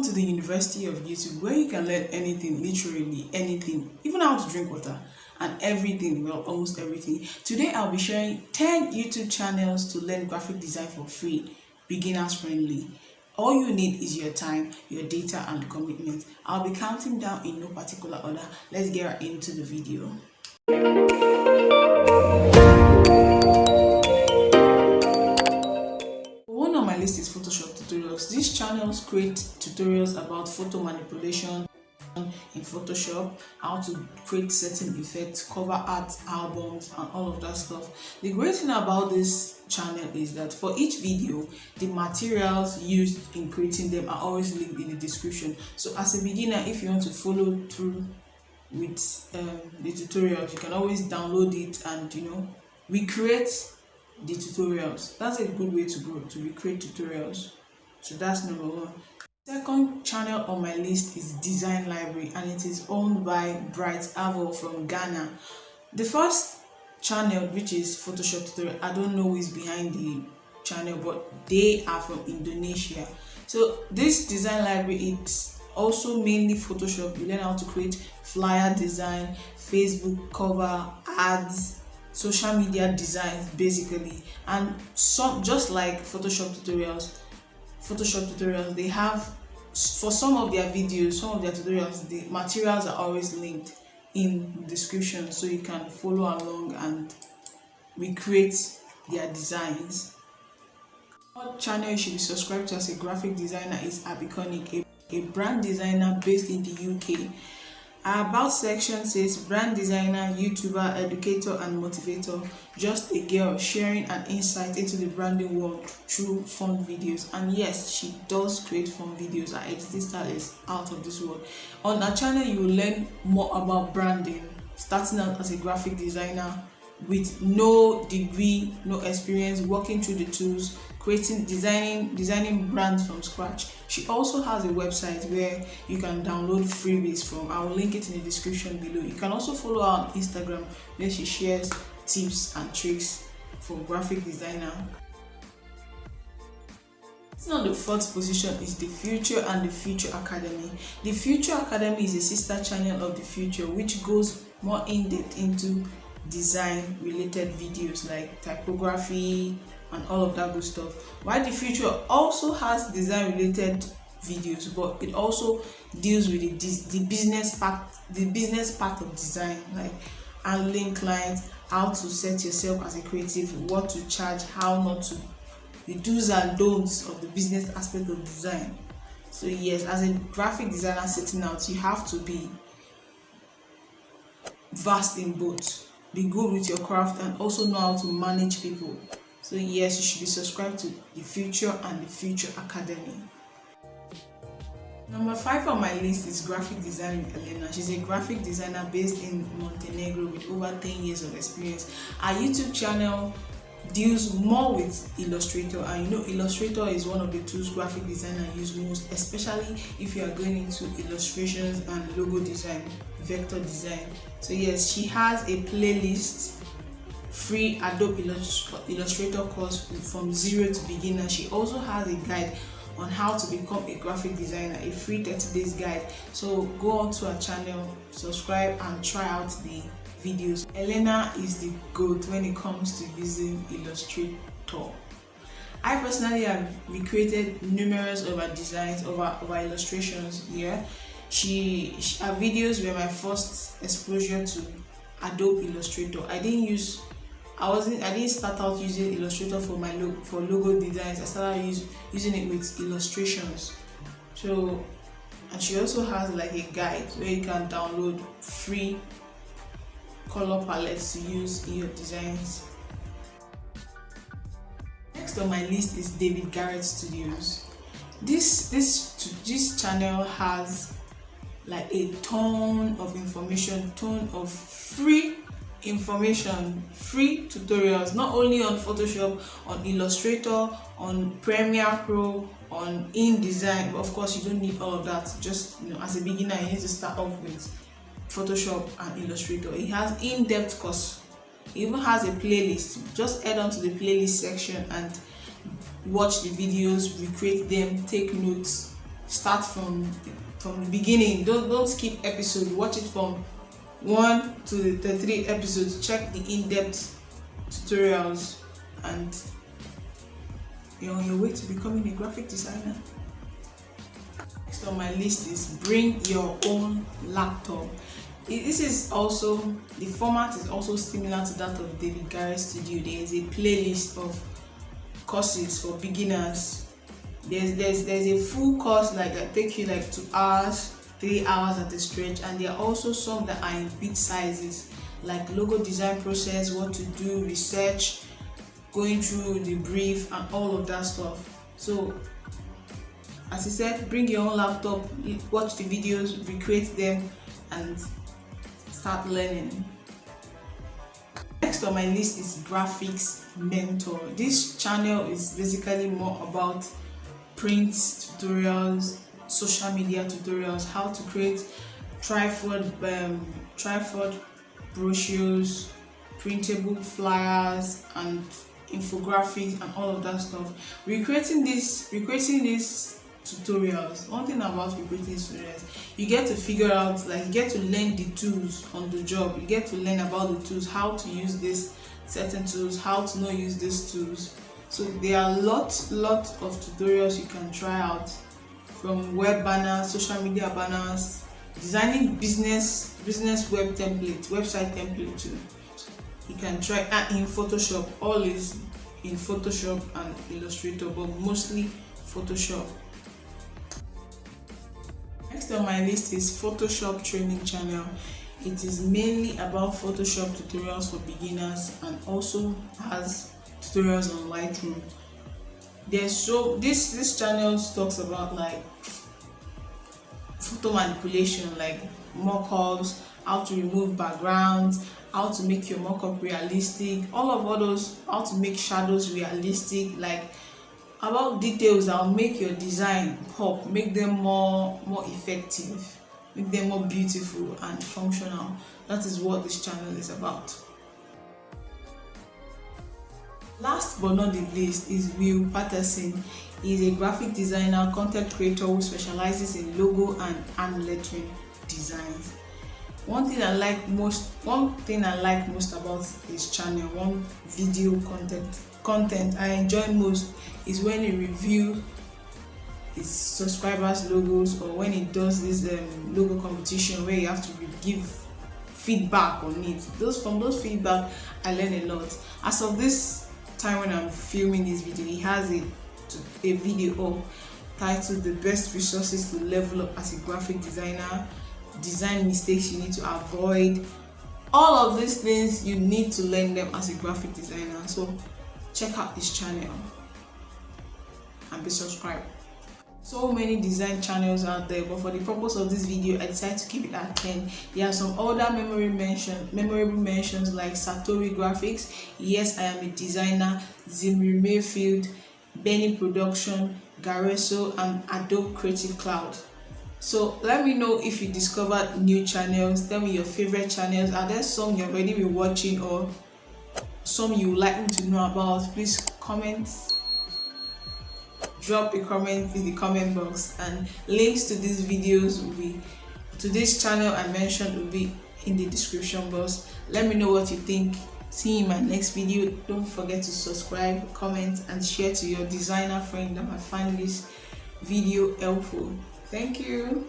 Welcome to the University of YouTube, where you can learn anything, literally anything, even how to drink water and everything, well, almost everything. Today I'll be sharing 10 YouTube channels to learn graphic design for free, beginners friendly. All you need is your time, your data and commitment. I'll be counting down in no particular order. Let's get right into the video. One on my list is Photoshop tutorials. These channels create tutorials about photo manipulation in Photoshop, how to create certain effects, cover art, albums, and all of that stuff. The great thing about this channel is that for each video, the materials used in creating them are always linked in the description. So as a beginner, if you want to follow through with the tutorials, you can always download it and recreate the tutorials. That's a good way to go, to recreate tutorials. So that's number one. Second channel on my list is Design Library, and it is owned by Byol from Ghana. The first channel, which is Photoshop tutorial, I don't know who is behind the channel, but they are from Indonesia. So this Design Library, it's also mainly Photoshop. You learn how to create flyer design, Facebook cover, ads, social media designs basically, and some, just like Photoshop tutorials, they have, for some of their videos, some of their tutorials, the materials are always linked in the description, so you can follow along and recreate their designs. What channel you should be subscribed to as a graphic designer is Connick, a brand designer based in the UK. Our About section says brand designer, YouTuber, educator and motivator, just a girl sharing an insight into the branding world through fun videos. And yes, she does create fun videos. Her editing style is out of this world. On our channel, you will learn more about branding, starting out as a graphic designer with no degree, no experience, working through the tools, creating, designing brands from scratch. She also has a website where you can download freebies from. I will link it in the description below. You can also follow her on Instagram, where she shares tips and tricks for graphic designer. On the fourth position is the Future and the Future Academy. The Future Academy is a sister channel of the Future, which goes more in depth into design related videos like typography and all of that good stuff, while the Future also has design related videos, but it also deals with the business part of design, like handling clients, how to set yourself as a creative, what to charge, how not to, the do's and don'ts of the business aspect of design. So yes, as a graphic designer setting out, you have to be vast in both, be good with your craft and also know how to manage people. So yes, you should be subscribed to the Future and the Future Academy. Number 5 on my list is graphic design with ELENA. She's a graphic designer based in Montenegro with over 10 years of experience. Our YouTube channel deals more with Illustrator, and Illustrator is one of the tools graphic designers use most, especially if you are going into illustrations and logo design, vector design. So yes, she has a playlist, free Adobe Illustrator course from zero to beginner. She also has a guide on how to become a graphic designer, a free 30 days guide. So go on to her channel, subscribe and try out the videos. ELENA is the GOAT when it comes to using Illustrator. I personally have recreated numerous of her designs, over illustrations here. Her videos were my first exposure to Adobe Illustrator. I didn't start out using Illustrator for logo designs. I started using it with illustrations. So, and she also has like a guide where you can download free color palettes to use in your designs. Next on my list is David Gareth Studios. This channel has like a ton of information, ton of free information, free tutorials, not only on Photoshop, on Illustrator, on Premiere Pro, on InDesign. But of course, you don't need all of that. Just as a beginner, you need to start off with Photoshop and Illustrator. It has in-depth course. It even has a playlist. Just head on to the playlist section and watch the videos, recreate them, take notes, start from the beginning. Don't skip episode. Watch it from 1 to the 3 episodes. Check the in-depth tutorials, and you're on your way to becoming a graphic designer. Next on my list is bring your own laptop. This is also, the format is also similar to that of David Gareth Studio. There is a playlist of courses for beginners. There's a full course like that take you like 2 hours, 3 hours at a stretch, and there are also some that are in bit sizes, like logo design process, what to do, research, going through the brief and all of that stuff. So as I said, bring your own laptop, watch the videos, recreate them, and start learning. Next on my list is Grafix Mentor. This channel is basically more about print tutorials, social media tutorials, how to create tripod brochures, printable flyers, and infographics and all of that stuff. Recreating these tutorials, one thing about recreating tutorials, you get to figure out, like, you get to learn the tools on the job. You get to learn about the tools, how to use this certain tools, how to not use these tools. So there are lots of tutorials you can try out, from web banners, social media banners, designing business web template, website template too. You can try, and in Photoshop, all is in Photoshop and Illustrator, but mostly Photoshop. Next on my list is Photoshop training channel. It is mainly about Photoshop tutorials for beginners, and also has tutorials on Lightroom. This channel talks about like photo manipulation, like mock-ups, how to remove backgrounds, how to make your mock-up realistic, all those, how to make shadows realistic, like about details that will make your design pop, make them more effective, make them more beautiful and functional. That is what this channel is about. Last but not the least is Will Patterson. He is a graphic designer, content creator who specializes in logo and hand lettering designs. One thing I like most about his channel, one video content I enjoy most, is when he reviews his subscribers' logos, or when he does this logo competition where you have to give feedback on it. From those feedback, I learn a lot. As of this time when I'm filming this video, he has a video up titled "The Best Resources to Level Up as a Graphic Designer," design mistakes you need to avoid. All of these things you need to learn them as a graphic designer. So check out this channel and be subscribed. So many design channels out there, but for the purpose of this video I decided to keep it at 10. There are some other memorable mentions like Satori Graphics, Yes I Am a Designer, Zimri Mayfield, Benny Production, Gareso, and Adobe Creative Cloud. So let me know if you discovered new channels. Tell me your favorite channels. Are there some you've already been watching, or some you would like me to know about? Please comment. Drop a comment in the comment box, and links to these videos will be, to this channel I mentioned, will be in the description box. Let me know what you think. See you in my next video. Don't forget to subscribe, comment, and share to your designer friend that might find this video helpful. Thank you.